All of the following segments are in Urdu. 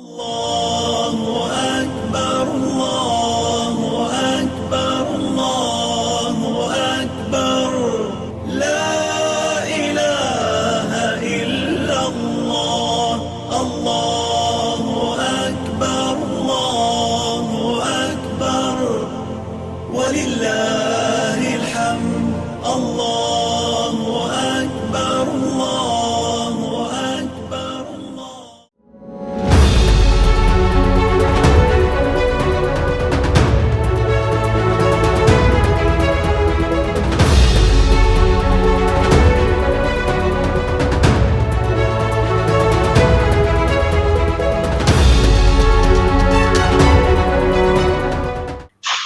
الله أكبر الله أكبر الله أكبر لا إله إلا الله الله أكبر الله أكبر ولله الحمد الله أكبر الله أكبر الله.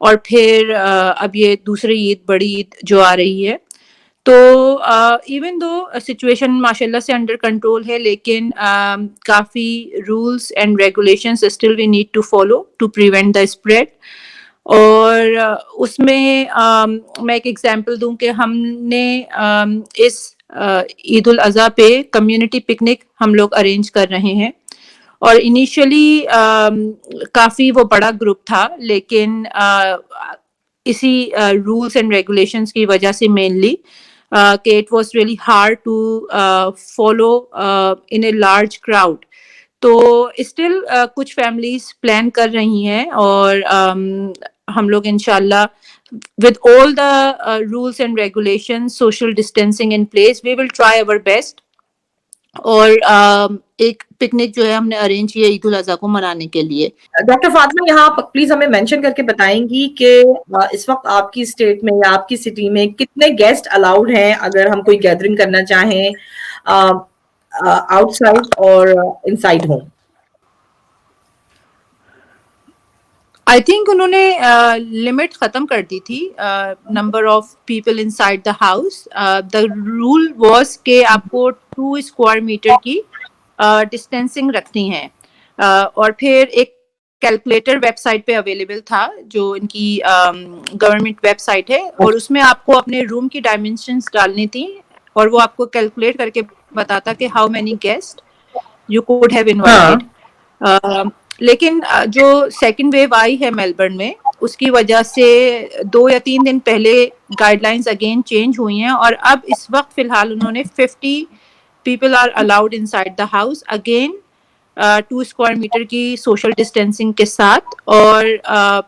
اور پھر اب یہ دوسری عید بڑی عید جو آ رہی ہے. تو ایون دو سچویشن ماشاء اللہ سے انڈر کنٹرول ہے، لیکن کافی rules and regulations still we need to follow to prevent the spread. اور اس میں میں ایک ایگزامپل دوں کہ ہم نے اس عید الاضحیٰ پہ کمیونٹی پکنک ہم لوگ ارینج کر رہے ہیں. اور انیشلی کافی وہ بڑا گروپ تھا، لیکن اسی رولس اینڈ ریگولیشنس کی وجہ سے مینلی کہ it was really hard to follow in a large crowd. تو اسٹل کچھ فیملیز پلان کر رہی ہیں، اور ہم لوگ انشاءاللہ with all the rules and regulations, social distancing in place, we will try our best. اور ایک پکنک جو ہے ہم نے ارینج کیا عید الاضحیٰ کو منانے کے لیے. ڈاکٹر فاطمہ یہاں پلیز ہمیں مینشن کر کے بتائیں گی کہ اس وقت آپ کی اسٹیٹ میں یا آپ کی سٹی میں کتنے گیسٹ الاؤڈ ہیں اگر ہم کوئی گیدرنگ کرنا چاہیں آؤٹ سائڈ اور inside home. I think انہوں نے لمٹ ختم کر دی تھی number of people inside the house. The rule was کہ آپ کو 2 اسکوائر میٹر کی ڈسٹینسنگ رکھنی ہے. اور پھر ایک کیلکولیٹر ویب سائٹ پہ اویلیبل تھا جو ان کی گورنمنٹ ویب سائٹ ہے، اور اس میں آپ کو اپنے روم کی ڈائمینشنس ڈالنی تھی، اور وہ آپ کو کیلکولیٹ کر کے بتاتا کہ how many guest you could have invited. لیکن جو سیکنڈ ویو آئی ہے میلبرن میں، اس کی وجہ سے 2 یا 3 دن پہلے گائیڈ لائنس اگین چینج ہوئی ہیں، اور اب اس وقت فی الحال انہوں نے 50 people are allowed inside the house again 2 square metre کی سوشل ڈسٹینسنگ کے ساتھ. اور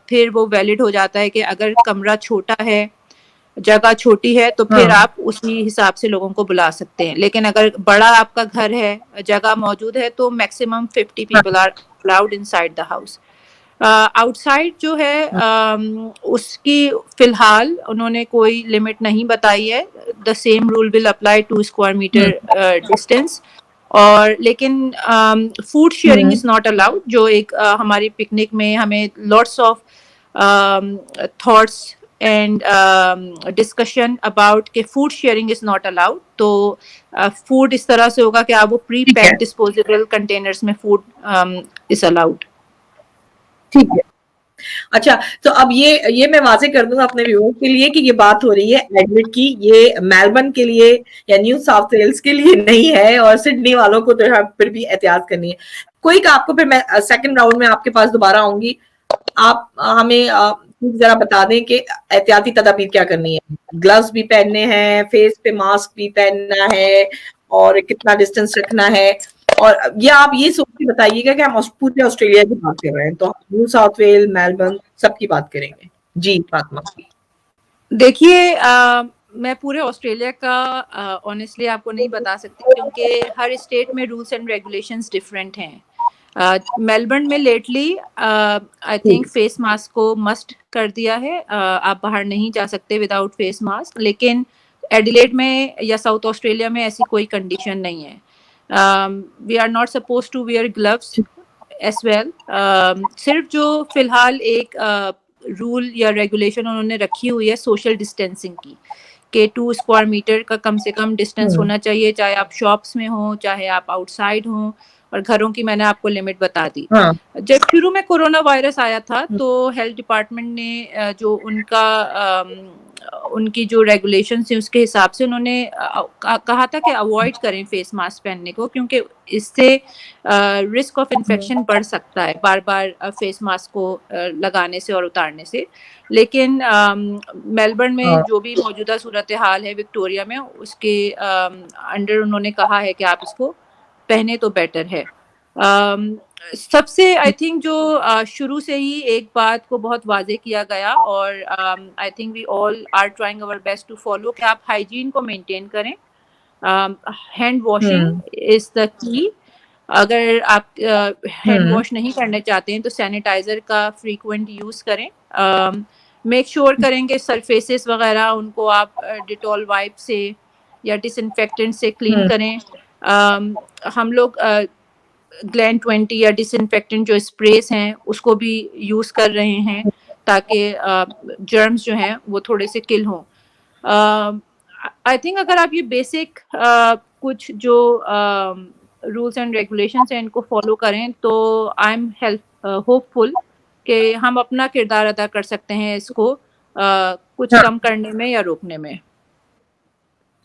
پھر وہ ویلڈ ہو جاتا ہے کہ اگر کمرہ چھوٹا ہے، جگہ چھوٹی ہے، تو پھر آپ اسی حساب سے لوگوں کو بلا سکتے ہیں. لیکن اگر بڑا آپ کا گھر ہے، جگہ موجود ہے، تو maximum 50 people are allowed inside the house. Outside جو ہے اس کی فی الحال انہوں نے کوئی لمٹ نہیں بتائی ہے. The same rule will apply 2 square metre distance. اور لیکن food sharing is not allowed, جو ایک ہماری پکنک میں ہمیں lots of thoughts and discussion about کہ food sharing is not allowed. تو فوڈ اس طرح سے ہوگا کہ آپ وہ پری پیک ڈسپوزیبل کنٹینرز میں فوڈ از الاؤڈ. ٹھیک ہے. اچھا، تو اب یہ میں واضح کر دوں اپنے ویورز کے لیے کہ یہ بات ہو رہی ہے ایڈلٹ کی، یہ میلبرن کے لیے یا نیو ساؤتھ ویلز کے لیے نہیں ہے، اور سڈنی والوں کو تو پھر بھی احتیاط کرنی ہے. کوئی آپ کو پھر میں سیکنڈ راؤنڈ میں آپ کے پاس دوبارہ آؤں گی، آپ ہمیں ذرا بتا دیں کہ احتیاطی تدابیر کیا کرنی ہے. گلوز بھی پہننے ہیں، فیس پہ ماسک بھی پہننا ہے، اور کتنا ڈسٹینس رکھنا ہے. اور یہ آپ یہ سوچ کے بتائیے گا کہ ہم پورے آسٹریلیا کی بات کر رہے ہیں، تو ہم نیو ساؤتھ ویل، میلبرن سب کی بات کریں گے. جی فاطمہ. دیکھیے میں پورے آسٹریلیا کا آنیسٹلی آپ کو نہیں بتا سکتی، کیونکہ ہر اسٹیٹ میں رولس اینڈ ریگولیشنز ڈفرینٹ ہیں. میلبرن میں lately I think face mask کو مسٹ کر دیا ہے، آپ باہر نہیں جا سکتے وداؤٹ فیس ماسک. لیکن ایڈیلیڈ میں یا ساؤتھ آسٹریلیا میں ایسی کوئی کنڈیشن نہیں ہے. We are not suppose to wear gloves as well. صرف جو فی الحال ایک رول یا ریگولیشن انہوں نے رکھی ہوئی ہے سوشل ڈسٹینسنگ کی، کہ 2 اسکوائر میٹر کا کم سے کم ڈسٹینس ہونا چاہیے، چاہے آپ شاپس میں ہوں، چاہے آپ آؤٹ سائڈ ہوں. اور گھروں کی میں نے آپ کو لمٹ بتا دی. جب شروع میں کورونا وائرس آیا تھا تو ہیلتھ ڈپارٹمنٹ نے جو ان کی جو ریگولیشن تھی اس کے حساب سے انہوں نے کہا تھا کہ اوائڈ کریں فیس ماسک پہننے کو، کیونکہ اس سے رسک آف انفیکشن بڑھ سکتا ہے بار بار فیس ماسک کو لگانے سے اور اتارنے سے. لیکن میلبرن میں جو بھی موجودہ صورتحال ہے وکٹوریا میں، اس کے انڈر انہوں نے کہا ہے کہ آپ اس کو پہنے تو بیٹر ہے. سب سے آئی تھنک جو شروع سے ہی ایک بات کو بہت واضح کیا گیا، اور I think we all are trying our best to follow, کہ آپ ہائیجین کو مینٹین کریں. ہینڈ واشنگ از دا کی. اگر آپ ہینڈ واش نہیں کرنا چاہتے ہیں تو سینیٹائزر کا فریکوینٹ یوز کریں. میک شیور کریں کہ سرفیسز وغیرہ ان کو آپ ڈیٹول وائپ سے یا ڈس انفیکٹنٹ سے کلین کریں. ہم لوگ گلین 20 یا ڈس انفیکٹنٹ جو اسپریز ہیں اس کو بھی یوز کر رہے ہیں تاکہ جرمز جو ہیں وہ تھوڑے سے کل ہوں. آئی تھنک اگر آپ یہ بیسک کچھ جو رولس اینڈ ریگولیشنس ہیں ان کو فالو کریں تو آئی ایم ہوپ فل کہ ہم اپنا کردار ادا کر سکتے ہیں اس کو کچھ کم کرنے میں یا روکنے میں.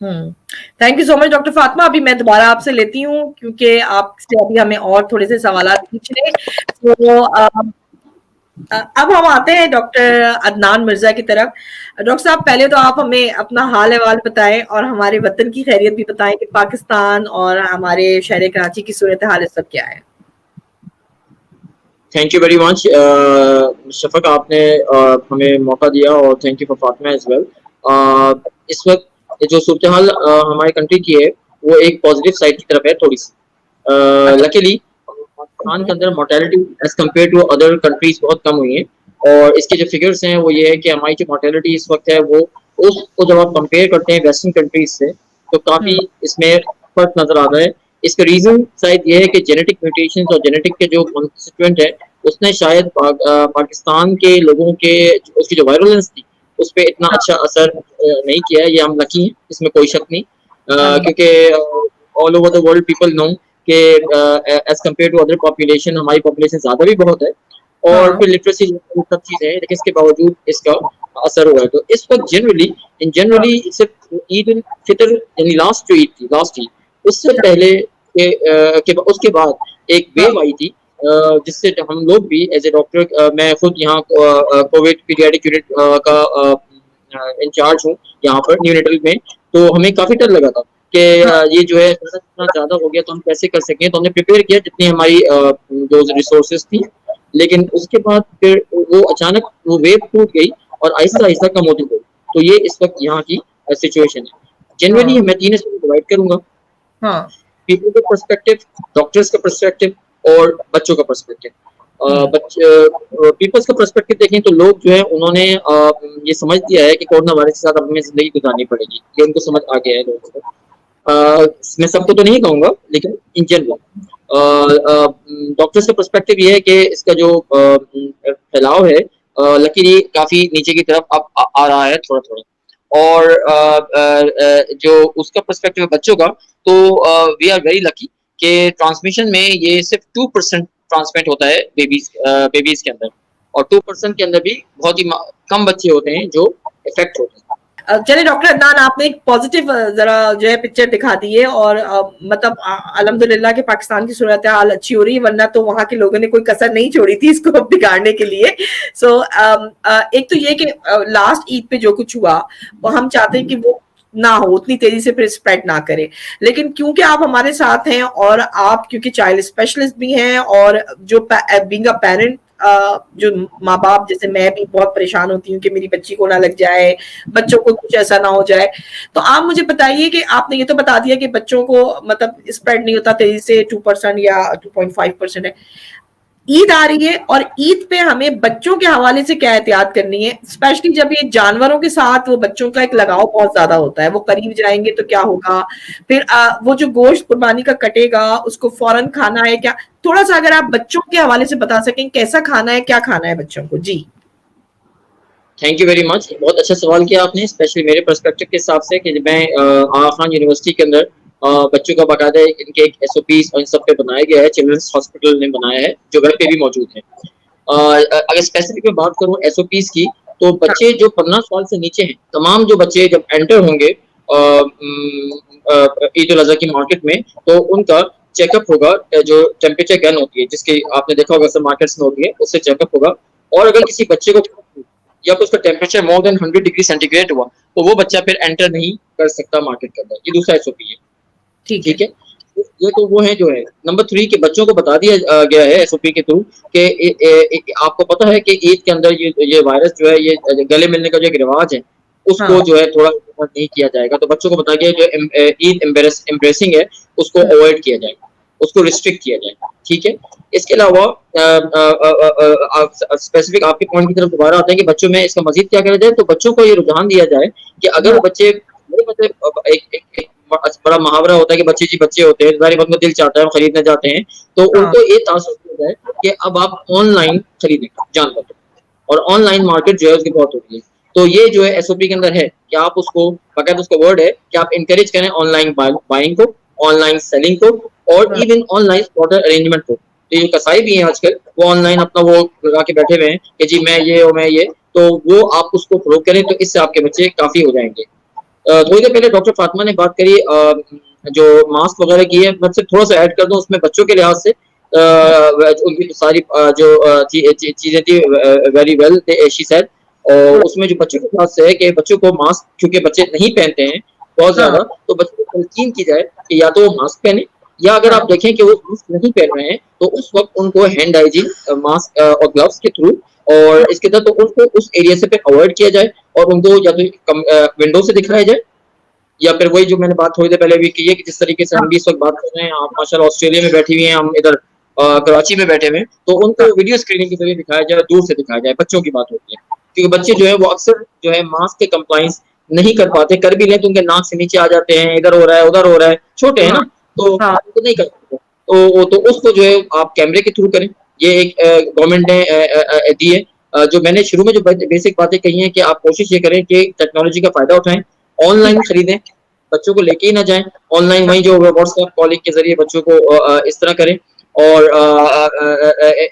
Thank you so much doctor Fatima. ابھی میں دوبارہ آپ سے لیتی ہوں کیونکہ آپ سے ابھی ہمیں اور تھوڑے سے سوالات پوچھنے. تو اب ہم آتے ہیں ڈاکٹر عدنان مرزا کی طرف. ڈاکٹر صاحب پہلے تو آپ ہمیں اپنا حال احوال بتائیں اور ہمارے وطن کی خیریت بھی بتائیں کہ پاکستان اور ہمارے شہر کراچی کی صورتحال اس وقت کیا ہے. Thank you very much Shafaq, آپ نے ہمیں موقع دیا, اور thank you for Fatima as well. اس وقت جو صورتحال ہماری کنٹری کی ہے وہ ایک پازیٹیو سائڈ کی طرف ہے تھوڑی سی. لکیلی پاکستان کے اندر mortality as compare to other countries بہت کم ہوئی ہیں, اور اس کے جو فگرس ہیں وہ یہ ہے کہ ہماری جو مورٹیلٹی اس وقت ہے وہ اس کو جب آپ کمپیئر کرتے ہیں ویسٹرن کنٹریز سے تو کافی اس میں فرق نظر آتا ہے. اس کا ریزن شاید یہ ہے کہ جینیٹک میوٹیشنز اور جینیٹک کے جو کانسٹیٹوئنٹ ہے اس نے شاید پاکستان کے لوگوں کے اس کی جو وائرولنس تھی اس پہ اتنا اچھا اثر نہیں کیا ہے. یہ ہم لکی ہیں, اس میں کوئی شک نہیں, کیونکہ all over the world people know کہ as compare to other population ہماری پاپولیشن زیادہ بھی بہت ہے, اور پھر لٹریسی سب چیزیں ہیں, لیکن اس کے باوجود اس کا اثر ہوا ہے. تو اس وقت جنرلی صرف عید الفطر یعنی لاسٹ جو عید تھی, لاسٹ عید, اس سے پہلے اس کے بعد ایک ویو آئی تھی جس سے ہم لوگ بھی ایز اے ڈاکٹر, میں خود یہاں کووڈ پیڈیاٹرک یونٹ کا انچارج ہوں یہاں پر نیونیٹل میں, تو ہمیں کافی ڈر لگا تھا کہ یہ جو ہے اتنا زیادہ ہو گیا تو ہم کیسے کر سکیں. تو ہم نے پریپیئر کیا جتنی ہماری جو ریسورسز تھی, لیکن اس کے بعد پھر وہ اچانک وہ ویو ٹوٹ گئی اور آہستہ آہستہ کم ہوتی گئی. تو یہ اس وقت یہاں کی سچویشن ہے. جنرلی میں 3 حصوں میں ڈیوائڈ کروں گا, پیپل کا پرسپیکٹو, ڈاکٹرز کا پرسپیکٹو اور بچوں کا پرسپیکٹو. پیپلز کا پرسپیکٹو دیکھیں تو لوگ جو ہے انہوں نے یہ سمجھ دیا ہے کہ کورونا وائرس کے ساتھ اب ہمیں زندگی گزارنی پڑے گی, یہ ان کو سمجھ آ گیا ہے لوگوں کو. میں سب کو تو نہیں کہوں گا لیکن ان جنرل ڈاکٹرز کا پرسپیکٹو یہ ہے کہ اس کا جو پھیلاؤ ہے لکیلی کافی نیچے کی طرف اب آ رہا ہے تھوڑا تھوڑا. اور جو اس کا پرسپیکٹو ہے بچوں کا, تو وی آر ویری لکی کہ ٹرانسمیشن میں یہ صرف 2% ٹرانسمٹ ہوتا ہے بیبیز کے اندر, اور 2% کے اندر بھی بہت ہی کم بچے ہوتے ہیں جو افیکٹ ہوتے ہیں. چلے ڈاکٹر عدنان, آپ نے ایک پازیٹیو ذرا جو ہے پکچر دکھا دی ہے, اور مطلب الحمدللہ کہ پاکستان کی صورتحال اچھی ہو رہی ہے, ورنہ تو وہاں کے لوگوں نے کوئی کسر نہیں چھوڑی تھی اس کو بگاڑنے کے لیے. سو ایک تو یہ کہ لاسٹ عید پہ جو کچھ ہوا وہ ہم چاہتے ہیں کہ وہ نہ ہو, اتنی تیزی سے پھر اسپریڈ نہ کرے, لیکن کیونکہ آپ ہمارے ساتھ ہیں اور آپ کیونکہ چائلڈ اسپیشلسٹ بھی ہیں, اور جو بینگ اے پیرنٹ جو ماں باپ جیسے میں بھی بہت پریشان ہوتی ہوں کہ میری بچی کو نہ لگ جائے, بچوں کو کچھ ایسا نہ ہو جائے, تو آپ مجھے بتائیے کہ آپ نے یہ تو بتا دیا کہ بچوں کو مطلب اسپریڈ نہیں ہوتا تیزی سے, 2% یا 2.5% ہے. عید آ رہی ہے اور عید پہ ہمیں بچوں کے حوالے سے کیا احتیاط کرنی ہے, اسپیشلی جب یہ جانوروں کے ساتھ وہ بچوں کا ایک لگاؤ بہت زیادہ ہوتا ہے, وہ قریب جائیں گے تو کیا ہوگا, پھر وہ جو گوشت قربانی کا کٹے گا اس کو فوراً کھانا ہے کیا, تھوڑا سا اگر آپ بچوں کے حوالے سے بتا سکیں کیسا کھانا ہے, کیا کھانا ہے بچوں کو. جی تھینک یو ویری مچ, بہت اچھا سوال کیا آپ نے, اسپیشلی میرے پرسپیکٹو کے حساب سے کہ میں آغا خان یونیورسٹی کے اندر بچوں کا باقاعدہ ان کے ایک SOPs اور ان سب پہ بنایا گیا ہے, چلڈرنس ہاسپٹل نے بنایا ہے جو گھر پہ بھی موجود ہے. اگر اسپیسیفک میں بات کروں SOPs کی, تو بچے جو 15 سال سے نیچے ہیں, تمام جو بچے جب انٹر ہوں گے عید الاضحیٰ کی مارکیٹ میں, تو ان کا چیک اپ ہوگا, جو ٹیمپریچر گن ہوتی ہے جس کی آپ نے دیکھا ہوگا سب مارکیٹس میں ہوتی ہے, اس سے چیک اپ ہوگا. اور اگر کسی بچے کو یا اس کا ٹیمپریچر مور دین 100 ڈگری سینٹی گریڈ ہوا تو وہ بچہ پھر انٹر نہیں کر سکتا مارکیٹ کے اندر. یہ دوسرا SOP ہے, ٹھیک ہے. یہ تو وہ ہے جو ہے. نمبر 3 کہ بچوں کو بتا دیا گیا ہے SOP کے تھرو کہ آپ کو پتا ہے کہ عید کے اندر یہ وائرس جو ہے, یہ گلے ملنے کا جو ایک رواج ہے اس کو جو ہے تھوڑا نہیں کیا جائے گا. تو بچوں کو بتا گیا جو عید امبریسنگ ہے اس کو اوائڈ کیا جائے گا, اس کو ریسٹرکٹ کیا جائے گا, ٹھیک ہے. اس کے علاوہ اسپیسیفک آپ کے پوائنٹ کی طرف دوبارہ آتے ہیں کہ بچوں میں اس کا مزید کیا کرا جائے, تو بچوں کو یہ رجحان دیا جائے کہ اگر بچے ایک بڑا محاورہ ہوتا ہے کہ بچے جی بچے ہوتے ہیں, ظاہر بات میں دل چاہتا ہے خریدنے جاتے ہیں, تو ان کو یہ تاثر دیا جائے کہ اب آپ آن لائن خریدیں جانور, اور آن لائن مارکیٹ جو ہے اس کی بہت ہوتی ہے. تو یہ جو ہے ایس او پی کے اندر ہے کہ آپ اس کو باقاعدہ اس کا ورڈ ہے کہ آپ انکریج کریں آن لائن بائنگ کو, آن لائن سیلنگ کو, اور even on line order arrangement کو. تو یہ کسائی بھی ہیں آج کل, وہ آن لائن اپنا وہ لگا کے بیٹھے ہوئے ہیں کہ جی میں یہ اور میں یہ, تو وہ آپ اس کو فروغ کریں تو اس سے آپ کے بچے کافی ہو جائیں گے. تھوڑی دیر پہلے ڈاکٹر فاطمہ نے بات کری جو ماسک وغیرہ کی ہے, میں سے تھوڑا سا ایڈ کر دوں اس میں بچوں کے لحاظ سے ان کی ساری جو چیزیں تھی ویری ویل شی سیڈ. اور اس میں جو بچوں کے لحاظ سے ہے کہ بچوں کو ماسک کیونکہ بچے نہیں پہنتے ہیں بہت زیادہ, تو بچوں کو تلقین کی جائے کہ یا تو وہ ماسک پہنے, یا اگر آپ دیکھیں کہ وہ ماسک نہیں پہن رہے ہیں تو اس وقت ان کو ہینڈ ہائیجین ماسک اور گلوز کے تھرو اور اس کے تحت ان کو اس ایریا سے پہ اوائڈ کیا جائے, اور ان کو یا تو ونڈو سے دکھایا جائے, یا پھر وہی جو میں نے بات تھوڑی دیر پہلے بھی کی ہے کہ جس طریقے سے ہم بھی اس وقت بات کر رہے ہیں, آپ ماشاء اللہ آسٹریلیا میں بیٹھی ہوئی ہیں, ہم ادھر کراچی میں بیٹھے ہوئے ہیں, تو ان کو ویڈیو اسکریننگ کے ذریعے دکھایا جائے, دور سے دکھایا جائے. بچوں کی بات ہوتی ہے کیونکہ بچے جو ہے وہ اکثر جو ہے ماسک کے کمپلائنس نہیں کر پاتے, کر بھی لیں تو ان کے ناک سے نیچے آ جاتے ہیں, ادھر ہو رہا ہے ادھر ہو رہا ہے, چھوٹے ہیں نا, تو نہیں کر پاتے. تو اس کو جو ہے آپ کیمرے کے تھرو کریں. یہ ایک گورنمنٹ نے دی ہے. جو میں نے شروع میں جو بیسک باتیں کہی ہیں کہ آپ کوشش یہ کریں کہ ٹیکنالوجی کا فائدہ اٹھائیں, آن لائن خریدیں, بچوں کو لے کے ہی نہ جائیں آن لائن, وہیں جو واٹس ایپ کالنگ کے ذریعے بچوں کو اس طرح کریں. اور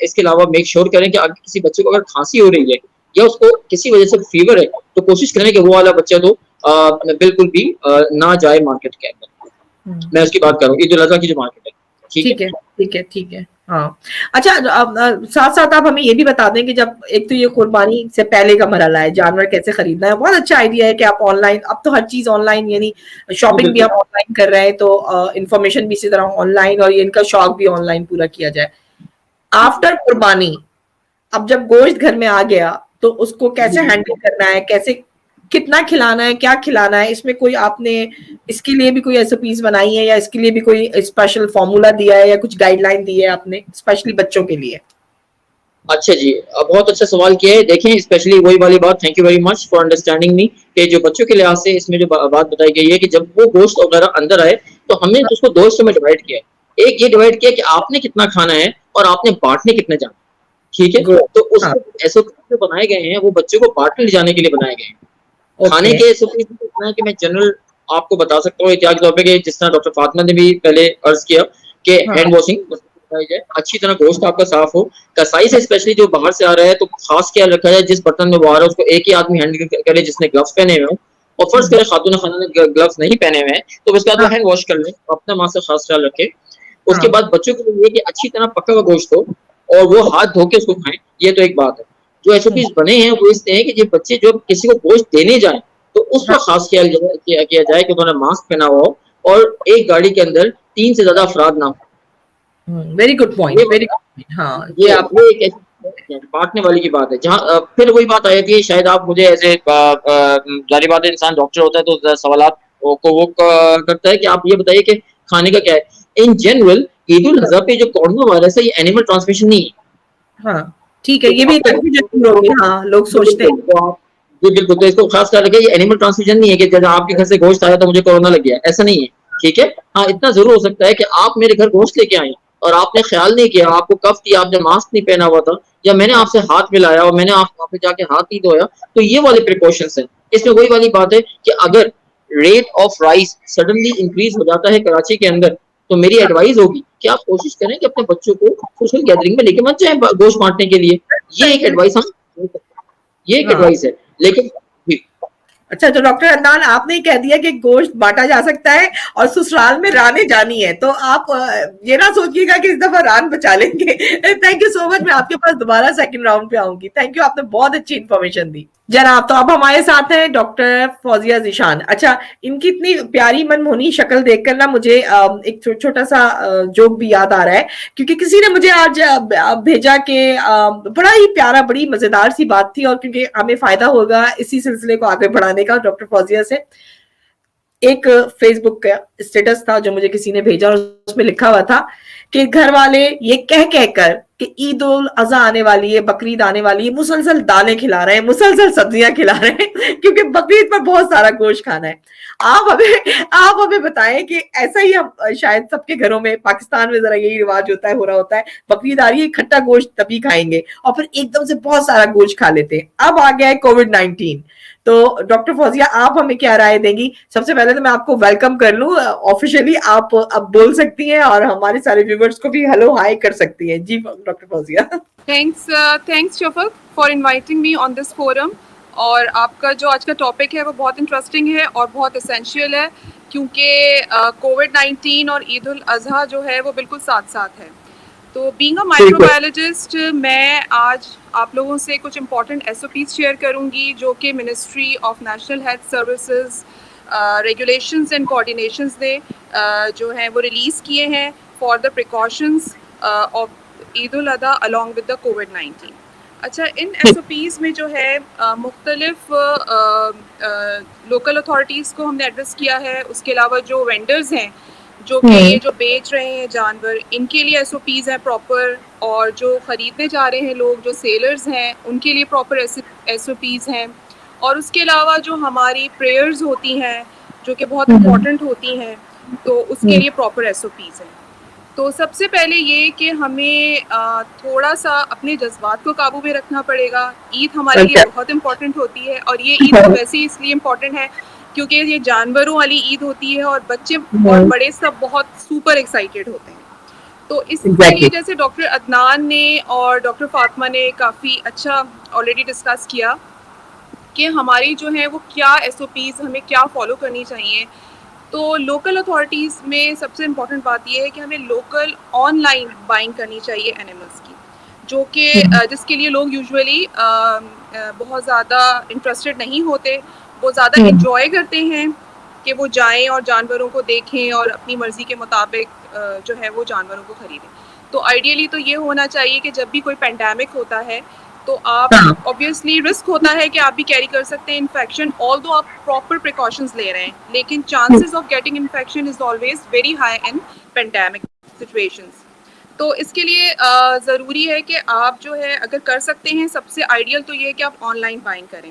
اس کے علاوہ میک شیور کریں کہ اگر کسی بچے کو اگر کھانسی ہو رہی ہے یا اس کو کسی وجہ سے فیور ہے, تو کوشش کریں کہ وہ والا بچہ تو بالکل بھی نہ جائے مارکیٹ کے اندر. میں اس کی بات کروں عید الاضحیٰ کی جو مارکیٹ ہے. ٹھیک ہے ٹھیک ہے ٹھیک ہے. ہاں اچھا, ساتھ ساتھ آپ ہمیں یہ بھی بتا دیں کہ جب ایک تو یہ قربانی سے پہلے کا مرحلہ ہے, جانور کیسے خریدنا ہے, بہت اچھا آئیڈیا ہے کہ آپ آن لائن, اب تو ہر چیز آن لائن, یعنی شاپنگ بھی ہم آن لائن کر رہے ہیں, تو انفارمیشن بھی اسی طرح آن لائن, اور ان کا شوق بھی آن لائن پورا کیا جائے. آفٹر قربانی اب جب گوشت گھر میں آ گیا تو اس کو کیسے ہینڈل کرنا ہے, کیسے کتنا کھلانا ہے, کیا کھلانا ہے, اس میں کوئی آپ نے اس کے لیے بھی کوئی ایس او پیز بنائی ہے, یا اس کے لیے بھی کوئی اسپیشل فارمولا دیا ہے, یا کچھ گائیڈ لائن دی ہے آپ نے اسپیشلی بچوں کے لیے؟ اچھا جی, بہت اچھا سوال کیا ہے. دیکھیں اسپیشلی وہی والی بات, thank you very much for understanding me, کہ جو بچوں کے لحاظ سے اس میں جو بات بتائی گئی ہے کہ جب وہ گوشت وغیرہ اندر آئے تو ہم نے اس کو دو حصوں میں ڈیوائڈ کیا ہے. ایک یہ ڈیوائڈ کیا کہ آپ نے کتنا کھانا ہے اور آپ نے بانٹنے کتنے جانا, ٹھیک ہے. تو اس کو ایسے جو بنائے گئے ہیں وہ بچوں کو بانٹنے لے جانے کے لیے بنائے گئے ہیں. کھانے کے ایسے کہ میں جنرل آپ کو بتا سکتا ہوں احتیاط کے طور پہ کہ جس طرح ڈاکٹر فاطمہ نے بھی پہلے عرض کیا کہ ہینڈ واشنگ جائے, اچھی طرح گوشت آپ کا صاف ہو. کسائی سے اسپیشلی جو باہر سے آ رہا ہے تو خاص خیال رکھا جائے جس برتن میں وہ آ رہا ہے اس کو ایک ہی آدمی ہینڈل کرے جس نے گلوز پہنے ہوئے ہوں, اور فرض کرے خاتون خانہ نے گلوز نہیں پہنے ہوئے ہیں تو اس کے بعد وہ ہینڈ واش کر لیں, اپنا ماں سے خاص خیال رکھے. اس کے بعد بچوں کے لیے کہ اچھی طرح پکا ہوا گوشت ہو اور وہ ہاتھ دھو کے اس کو کھائیں, یہ تو ایک بات ہے. جو ایس او پیز بنے ہیں وہ اس لیے ہیں کہ جو بچے جو کسی کو گوشت دینے جائیں تو اس پر خاص خیال کیا جائے کہ انہوں نے ماسک پہنا ہوا ہو اور ایک گاڑی کے اندر 3 سے زیادہ افراد نہ ہو. Very good point, very good point. ہاں یہ آپ بانٹنے والی کی بات ہے. جہاں پھر وہی بات آئی تھی, شاید آپ مجھے ایسے ظاہر بات ہے انسان ڈاکٹر ہوتا ہے تو سوالات کو وہ کرتا ہے کہ آپ یہ بتائیے کہ کھانے کا کیا ہے. ان جنرل عید الاضحیٰ پہ جو کورونا وائرس ہے یہ اینیمل ٹرانسمیشن نہیں ہے. ہاں ٹھیک ہے, یہ بھی کنفیوژن ہوگی. ہاں لوگ سوچتے ہیں جی بالکل, تو اس کو خاص خیال رکھیں یہ اینیمل ٹرانسمیشن نہیں ہے کہ جب آپ کے گھر سے گوشت آیا تو مجھے کورونا لگ گیا, ایسا نہیں ہے, ٹھیک ہے. ہاں اتنا ضرور ہو سکتا ہے کہ آپ میرے گھر گوشت لے کے آئیں اور آپ نے خیال نہیں کیا, آپ کو کف کیا, آپ نے ماسک نہیں پہنا ہوا تھا, یا میں نے آپ سے ہاتھ ملایا اور میں نے آپ وہاں پہ جا کے ہاتھ نہیں دھویا, تو یہ والے پریکاشنس ہیں. اس میں وہی والی بات ہے کہ اگر rate of rise suddenly increase ہو جاتا ہے کراچی کے اندر تو میری ایڈوائز ہوگی کہ آپ کوشش کریں کہ اپنے بچوں کو سوشل گیدرنگ میں لے کے مت جائیں گوشت بانٹنے کے لیے. یہ ایک ایڈوائس یہ ایک ایڈوائس ہے. لیکن اچھا, تو ڈاکٹر عدنان آپ نے کہہ دیا کہ گوشت بانٹا جا سکتا ہے اور سسرال میں رانے جانی ہے, تو آپ یہ نہ سوچیے گا کہ اس دفعہ ران بچا لیں گے. تھینک یو سو مچ, میں آپ کے پاس دوبارہ سیکنڈ راؤنڈ پہ آؤں گی. تھینک یو, آپ نے بہت اچھی انفارمیشن دی جناب. تو اب ہمارے ساتھ ہیں ڈاکٹر فوزیہ ذیشان. اچھا, ان کی اتنی پیاری منمونی شکل دیکھ کر نا مجھے ایک چھوٹا سا جوک بھی یاد آ رہا ہے, کیونکہ کسی نے مجھے آج بھیجا کہ بڑا ہی پیارا, بڑی مزیدار سی بات تھی, اور کیونکہ ہمیں فائدہ ہوگا اسی سلسلے کو آگے بڑھانے کا ڈاکٹر فوزیہ سے. ایک فیس بک کا اسٹیٹس تھا جو مجھے کسی نے بھیجا, اور اس میں لکھا ہوا تھا کہ گھر والے یہ کہہ کر کہ عید الاضحیٰ آنے والی ہے, بقرعید آنے والی ہے, مسلسل دالیں کھلا رہے ہیں, مسلسل سبزیاں کھلا رہے ہیں, کیونکہ بقرعید پر بہت سارا گوشت کھانا ہے. آپ ہمیں بتائیں کہ ایسا ہی شاید سب کے گھروں میں, پاکستان میں ذرا یہی رواج ہوتا ہے, ہو رہا ہوتا ہے, بقرعید آ رہی ہے, کھٹا گوشت تبھی کھائیں گے, اور پھر ایک دم سے بہت سارا گوشت کھا لیتے ہیں. اب آ گیا ہے کووڈ-19. تو ڈاکٹر فوزیہ, آپ ہمیں کیا رائے دیں گی؟ سب سے پہلے تو میں آپ کو ویلکم کر لوں آفیشیلی, آپ اب بول سکتی ہیں اور ہمارے سارے ویورز کو بھی ہیلو ہائی کر سکتی ہیں. جی doctor Fauzia. Thanks Shafaq for inviting me on this forum. اور آپ کا جو آج کا ٹاپک ہے وہ بہت انٹرسٹنگ ہے اور بہت اسینشیل ہے, کیونکہ کووڈ-19 اور عید الاضحیٰ جو ہے وہ بالکل ساتھ ساتھ ہے. تو بینگ اے مائکرو بایولوجسٹ میں آج آپ لوگوں سے کچھ امپورٹنٹ SOPs شیئر کروں گی جو کہ ministry of national health services regulations and coordinations نے جو ہیں وہ ریلیز کیے ہیں for the precautions of Eid al Adha along with the COVID-19. اچھا, ان SOPs میں جو ہے مختلف لوکل اتھارٹیز کو ہم نے ایڈریس کیا ہے. اس کے علاوہ جو وینڈرز ہیں جو کہ یہ جو بیچ رہے ہیں جانور, ان کے لیے SOPs ہیں پراپر, اور جو خریدنے جا رہے ہیں لوگ, جو سیلرز ہیں, ان کے لیے پراپر SOPs ہیں. اور اس کے علاوہ جو ہماری پریئرز ہوتی ہیں جو کہ بہت امپورٹنٹ ہوتی ہیں, تو اس کے لیے پراپر SOPs ہیں. تو سب سے پہلے یہ کہ ہمیں تھوڑا سا اپنے جذبات کو قابو میں رکھنا پڑے گا. عید ہمارے لیے بہت امپورٹنٹ ہوتی ہے, اور یہ عید ویسے ہی اس لیے امپورٹنٹ ہے کیونکہ یہ جانوروں والی عید ہوتی ہے, اور بچے اور بڑے سب بہت سپر ایکسائٹیڈ ہوتے ہیں. تو اس کے لیے جیسے ڈاکٹر عدنان نے اور ڈاکٹر فاطمہ نے کافی اچھا آلریڈی ڈسکس کیا کہ ہماری جو ہے وہ کیا SOPs ہمیں کیا فالو کرنی چاہیے. تو لوکل اتھارٹیز میں سب سے امپورٹنٹ بات یہ ہے کہ ہمیں لوکل آن لائن بائنگ کرنی چاہیے اینیملس کی, جو کہ جس کے لیے لوگ یوزولی بہت زیادہ انٹرسٹڈ نہیں ہوتے. وہ زیادہ انجوائے کرتے ہیں کہ وہ جائیں اور جانوروں کو دیکھیں اور اپنی مرضی کے مطابق جو ہے وہ جانوروں کو خریدیں. تو آئیڈیلی تو یہ ہونا چاہیے کہ جب بھی کوئی پینڈیمک ہوتا ہے تو آپ obviously رسک ہوتا ہے کہ آپ بھی کیری کر سکتے ہیں انفیکشن, although آپ پراپر پریکاشنز لے رہے ہیں, لیکن chances of getting infection is always very high in pandemic situations. تو اس کے لیے ضروری ہے کہ آپ جو ہے اگر کر سکتے ہیں, سب سے آئیڈیل تو یہ ہے کہ آپ آن لائن بائنگ کریں,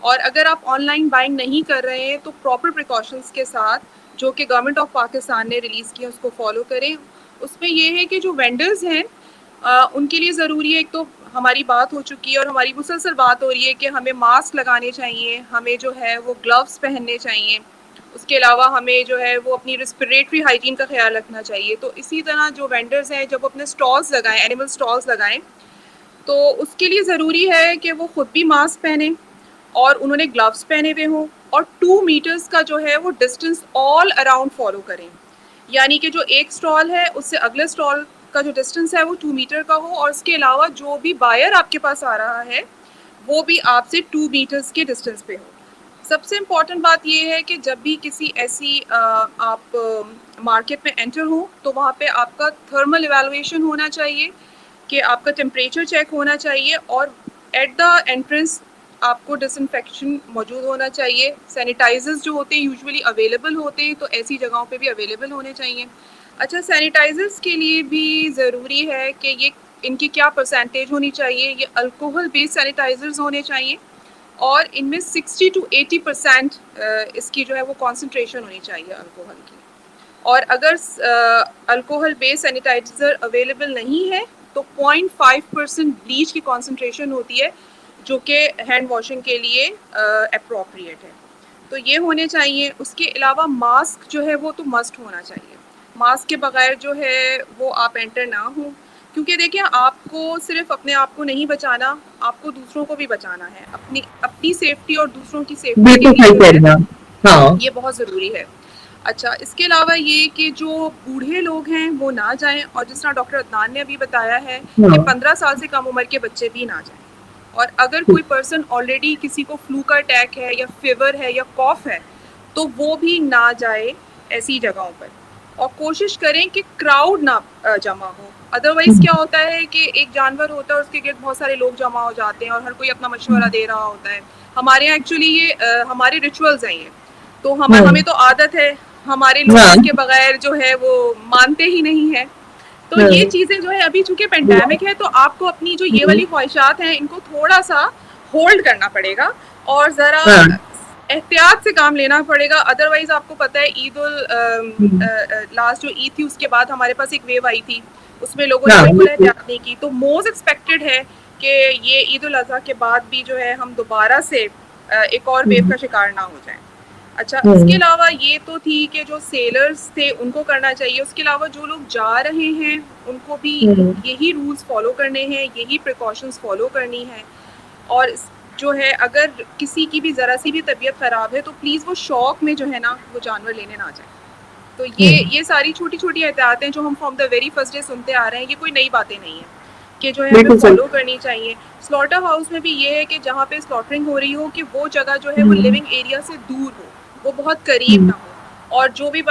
اور اگر آپ آن لائن بائنگ نہیں کر رہے ہیں تو پراپر پریکاشنز کے ساتھ جو کہ گورنمنٹ آف پاکستان نے ریلیز کیا اس کو فالو کریں. اس میں یہ ہے کہ جو وینڈرز ہیں ان کے لیے ضروری ہے, ایک تو ہماری بات ہو چکی ہے اور ہماری مسلسل بات ہو رہی ہے کہ ہمیں ماسک لگانے چاہیے, ہمیں جو ہے وہ گلوز پہننے چاہیے, اس کے علاوہ ہمیں جو ہے وہ اپنی ریسپریٹری ہائیجین کا خیال رکھنا چاہیے. تو اسی طرح جو وینڈرز ہیں جب اپنے اسٹالز لگائیں, اینیمل اسٹالز لگائیں, تو اس کے لیے ضروری ہے کہ وہ خود بھی ماسک پہنیں اور انہوں نے گلوز پہنے ہوئے ہوں, اور 2 میٹرز کا جو ہے وہ ڈسٹینس آل اراؤنڈ فالو کریں. یعنی کہ جو ایک اسٹال ہے اس سے اگلے اسٹال کا جو ڈسٹینس ہے وہ 2 میٹر کا ہو, اور اس کے علاوہ جو بھی بائر آپ کے پاس آ رہا ہے وہ بھی آپ سے 2 میٹرز کے ڈسٹینس پہ ہو. سب سے امپورٹنٹ بات یہ ہے کہ جب بھی کسی ایسی آپ مارکیٹ میں انٹر ہوں تو وہاں پہ آپ کا تھرمل ایویلویشن ہونا چاہیے, کہ آپ کا ٹیمپریچر چیک ہونا چاہیے, اور ایٹ دا انٹرنس آپ کو ڈس انفیکشن موجود ہونا چاہیے. سینیٹائزرز جو ہوتے ہیں یوزولی اویلیبل ہوتے ہیں, تو ایسی جگہوں پہ بھی اویلیبل ہونے چاہیے. اچھا, سینیٹائزرز کے لیے بھی ضروری ہے کہ یہ ان کی کیا پرسنٹیج ہونی چاہیے. یہ الکوہل بیس سینیٹائزرز ہونے چاہیے, اور ان میں 60 to 80% اس کی جو ہے وہ کانسنٹریشن ہونی چاہیے الکوہل کی. اور اگر الکوہل بیس سینیٹائزر اویلیبل نہیں ہے تو 0.5% بلیچ کی کانسنٹریشن ہوتی ہے, جو کہ ہینڈ واشنگ کے لیے اپروپریٹ ہے. تو یہ ہونے چاہیے. اس کے علاوہ ماسک جو ہے وہ تو مسٹ ہونا چاہیے. ماسک کے بغیر جو ہے وہ آپ انٹر نہ ہوں, کیونکہ دیکھیں آپ کو صرف اپنے آپ کو نہیں بچانا, آپ کو دوسروں کو بھی بچانا ہے. اپنی سیفٹی اور دوسروں کی سیفٹی کے لیے جو ہے یہ بہت ضروری ہے. اچھا, اس کے علاوہ یہ کہ جو بوڑھے لوگ ہیں وہ نہ جائیں, اور جس طرح ڈاکٹر عدنان نے ابھی بتایا ہے کہ 15 سال سے کم عمر کے بچے بھی نہ جائیں. اور اگر کوئی پرسن آلریڈی کسی کو فلو کا اٹیک ہے یا فیور ہے یا کاف ہے تو وہ بھی نہ جائے ایسی جگہوں پر, اور کوشش کریں کہ کراؤڈ نہ جمع ہو. ادروائز کیا ہوتا ہے کہ ایک جانور ہوتا ہے اور اس کے گرد بہت سارے لوگ جمع ہو جاتے ہیں اور ہر کوئی اپنا مشورہ دے رہا ہوتا ہے. ہمارے یہاں ایکچولی یہ ہمارے ریچولز ہیں, یہ تو ہمیں تو عادت ہے, ہمارے لوگ اس کے بغیر جو ہے وہ مانتے ہی نہیں ہیں. تو یہ چیزیں جو ہے ابھی چونکہ پینڈیمک ہے تو آپ کو اپنی جو یہ والی خواہشات ہیں ان کو تھوڑا سا ہولڈ کرنا پڑے گا اور ذرا احتیاط سے کام لینا پڑے گا. ادروائز آپ کو پتہ ہے عید لاسٹ جو عید تھی اس کے بعد ہمارے پاس ایک ویو آئی تھی, اس میں لوگوں نے بالکل احتیاط نہیں کی. تو موسٹ ایکسپیکٹڈ ہے کہ یہ عید الاضحیٰ کے بعد بھی جو ہے ہم دوبارہ سے ایک اور ویو کا شکار نہ ہو جائیں. اچھا, اس کے علاوہ یہ تو تھی کہ جو سیلرز تھے ان کو کرنا چاہیے. اس کے علاوہ جو لوگ جا رہے ہیں ان کو بھی یہی رولز فالو کرنے ہیں, یہی پریکاشنز فالو کرنی ہیں. اور جو ہے اگر کسی کی بھی ذرا سی بھی طبیعت خراب ہے تو پلیز وہ شوق میں جو ہے نا وہ جانور لینے نہ جائیں. تو یہ ساری چھوٹی چھوٹی احتیاطیں جو ہم from the very first day سنتے آ رہے ہیں, یہ کوئی نئی باتیں نہیں ہیں کہ جو ہے ہمیں فالو کرنی چاہیے. سلاٹر ہاؤس میں بھی یہ ہے کہ جہاں پہ سلاٹرنگ ہو رہی ہو کہ وہ جگہ جو ہے وہ لیونگ ایریا سے دور ہو, وہ بہت قریب نہ ہو, اور جو بھی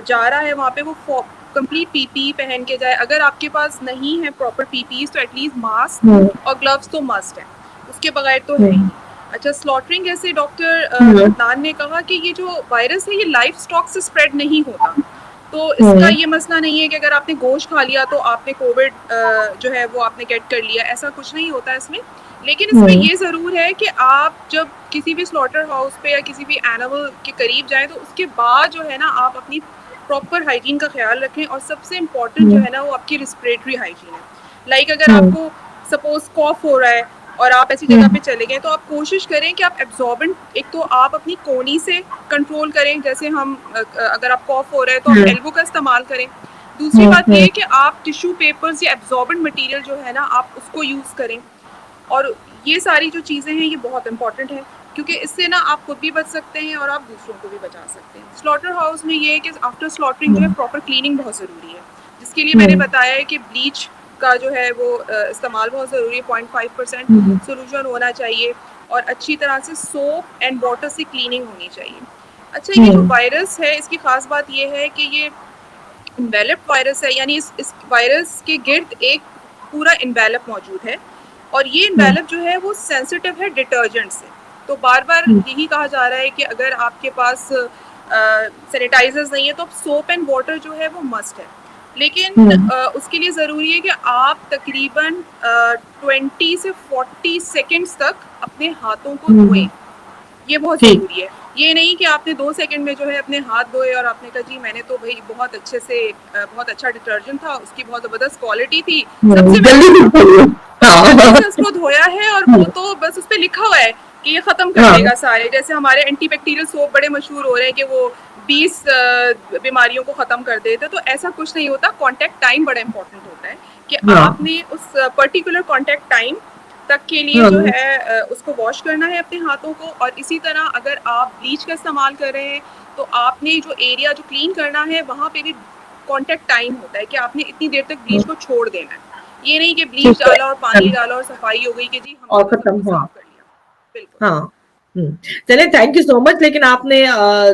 جا رہا ہے وہاں پہ وہ کمپلیٹ پی پی پہن کے جائے. اگر آپ کے پاس نہیں ہے پراپر پی پی تو ایٹ لیسٹ ماسک اور گلوز تو مسٹ ہے, اس کے بغیر تو ہے ہی. اچھا, سلاٹرنگ جیسے ڈاکٹر عدنان نے کہا کہ یہ جو وائرس ہے یہ لائف اسٹاک سے اسپریڈ نہیں ہوتا, تو اس کا یہ مسئلہ نہیں ہے کہ اگر آپ نے گوشت کھا لیا تو آپ نے کووڈ جو ہے وہ آپ نے گیٹ کر لیا, ایسا کچھ نہیں ہوتا اس میں. لیکن اس میں یہ ضرور ہے کہ آپ جب کسی بھی سلاٹر ہاؤس پہ یا کسی بھی اینیمل کے قریب جائیں تو اس کے بعد جو ہے نا آپ اپنی پراپر ہائیجین کا خیال رکھیں, اور سب سے امپورٹنٹ جو ہے نا وہ آپ کی ریسپریٹری ہائیجین ہے. لائک اگر آپ کو سپوز کاف ہو رہا ہے اور آپ ایسی جگہ پہ چلے گئے تو آپ کوشش کریں کہ آپ ایبزاربنٹ, ایک تو آپ اپنی کونی سے کنٹرول کریں, جیسے ہم اگر آپ کاف ہو رہا ہے تو آپ ایلبو کا استعمال کریں. دوسری بات یہ ہے کہ آپ ٹیشو پیپرز یا ایبزاربنٹ مٹیریل جو ہے نا آپ اس کو یوز کریں. اور یہ ساری جو چیزیں ہیں یہ بہت امپورٹنٹ ہے کیونکہ اس سے نا آپ خود بھی بچ سکتے ہیں اور آپ دوسروں کو بھی بچا سکتے ہیں. سلاٹر ہاؤس میں یہ ہے کہ آفٹر سلاٹرنگ جو ہے پراپر کلیننگ بہت ضروری ہے, جس کے لیے میں نے بتایا ہے کہ بلیچ کا جو ہے وہ استعمال بہت ضروری ہے, 0.5% سولوشن ہونا چاہیے, اور اچھی طرح سے سوپ اینڈ واٹر سے کلیننگ ہونی چاہیے. اچھا, یہ جو وائرس ہے اس کی خاص بات یہ ہے کہ یہ انویلپ وائرس ہے, یعنی اس وائرس کے گرد ایک پورا انویلپ موجود ہے, اور یہ انویلپ جو ہے وہ سینسٹیو ہے ڈٹرجنٹ سے. تو بار بار یہی کہا جا رہا ہے کہ اگر آپ کے پاس سینیٹائزرز نہیں ہے تو سوپ اینڈ واٹر جو ہے وہ مسٹ ہے. لیکن اس کے لیے ضروری ہے کہ آپ تقریباً 20 سے 40 سیکنڈز تک اپنے ہاتھوں کو دھوئیں. یہ بہت ضروری ہے. یہ نہیں کہ آپ نے 2 سیکنڈ میں جو ہے اپنے ہاتھ دھوئے اور آپ نے کہا جی میں نے تو بھائی بہت اچھے سے بہت اچھا ڈٹرجنٹ تھا, اس کی بہت زبردست کوالٹی تھی, سب سے اس کو دھویا ہے اور وہ تو بس اس پہ لکھا ہوا ہے کہ یہ ختم کر دے گا سارے, جیسے ہمارے اینٹی بیکٹیریل سوپ بڑے مشہور ہو رہے ہیں کہ وہ 20 بیماریوں کو ختم کر دیتے. تو ایسا کچھ نہیں ہوتا. کانٹیکٹ ٹائم بڑا امپورٹنٹ ہوتا ہے کہ آپ نے اس پرٹیکولر کانٹیکٹ ٹائم تک کے لیے جو ہے اس کو واش کرنا ہے اپنے ہاتھوں کو. اور اسی طرح اگر آپ بلیچ کا استعمال کر رہے ہیں تو آپ نے جو ایریا جو کلین کرنا ہے وہاں پہ بھی کانٹیکٹ ٹائم ہوتا ہے کہ آپ نے اتنی دیر تک بلیچ کو چھوڑ دینا ہے. یہ نہیں کہ بلیچ ڈالا اور پانی ڈالا اور صفائی ہو گئی کہ جی ہم ختم صاف کر لیا. بالکل. ہاں چلے, تھینک یو سو مچ. لیکن آپ نے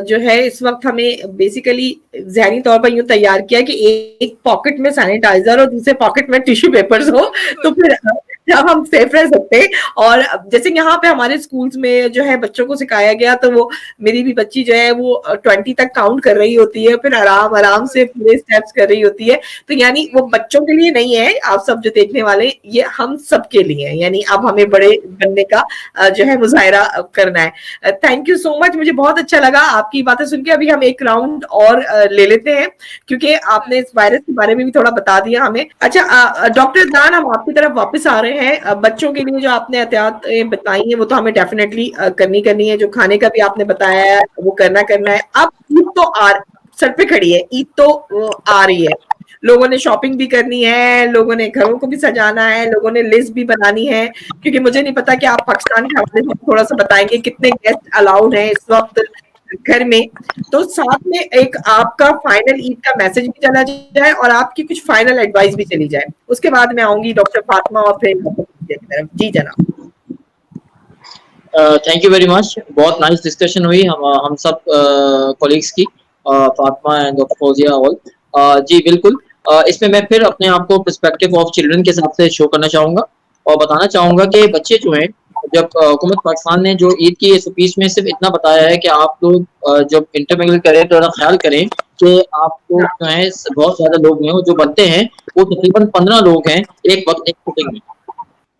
جو ہے اس وقت ہمیں بیسیکلی ذہنی طور پر یوں تیار کیا کہ ایک پاکٹ میں سینیٹائزر اور دوسرے پاکٹ میں ٹیشو پیپرز ہو تو پھر ہم سیف رہ سکتے. اور جیسے یہاں پہ ہمارے اسکولس میں جو ہے بچوں کو سکھایا گیا, تو وہ میری بھی بچی جو ہے وہ 20 تک کاؤنٹ کر رہی ہوتی ہے, پھر آرام سے پورے اسٹیپس کر رہی ہوتی ہے. تو یعنی وہ بچوں کے لیے نہیں ہے, آپ سب جو دیکھنے والے, یہ ہم سب کے لیے ہے. یعنی اب ہمیں بڑے بننے کا جو ہے مظاہرہ کرنا ہے. تھینک یو سو مچ, مجھے بہت اچھا لگا آپ کی باتیں سن کے. ابھی ہم ایک راؤنڈ اور لے لیتے ہیں کیونکہ آپ نے اس وائرس کے بارے میں بھی تھوڑا بتا دیا ہمیں. اچھا ڈاکٹر عدنان, ہم آپ کی طرف واپس آ رہے ہیں. بچوں کے لیے جو آپ نے احتیاط بتائی ہیں وہ تو ہمیں ڈیفینیٹلی کرنی ہے. جو کھانے کا بھی آپ نے بتایا ہے وہ کرنا ہے. اب عید تو سر پہ کھڑی ہے, عید تو آ رہی ہے, لوگوں نے شاپنگ بھی کرنی ہے, لوگوں نے گھروں کو بھی سجانا ہے, لوگوں نے لسٹ بھی بنانی ہے. کیونکہ مجھے نہیں پتا کہ آپ پاکستان کے حوالے سے تھوڑا سا بتائیں گے کتنے گیسٹ الاؤڈ ہیں اس وقت گھر میں. تو ساتھ میں ایک آپ کا فائنل عید کا میسج بھی چلا جائے اور آپ کی کچھ فائنل ایڈوائس بھی چلی جائے. اس کے بعد میں آؤں گی ڈاکٹر فاطمہ اور پھر جی جناب. تھینک یو ویری مچ. بہت نائس ڈسکشن ہوئی ہم سب کولیگس کی, فاطمہ اینڈ ڈاکٹر فوزیہ آل. جی بالکل, اس میں پھر اپنے آپ کو پرسپیکٹو آف چلڈرن کے حساب سے شو کرنا چاہوں گا اور بتانا چاہوں گا کہ بچے جو ہیں جب حکومت پاکستان نے جو عید کی اسپیچ میں صرف اتنا بتایا ہے کہ آپ لوگ جب انٹرمنگل کریں تو خیال کریں کہ آپ کو جو ہے بہت زیادہ لوگ ہیں جو بنتے ہیں وہ تقریباً 15 لوگ ہیں ایک وقت ایک فٹنگ میں.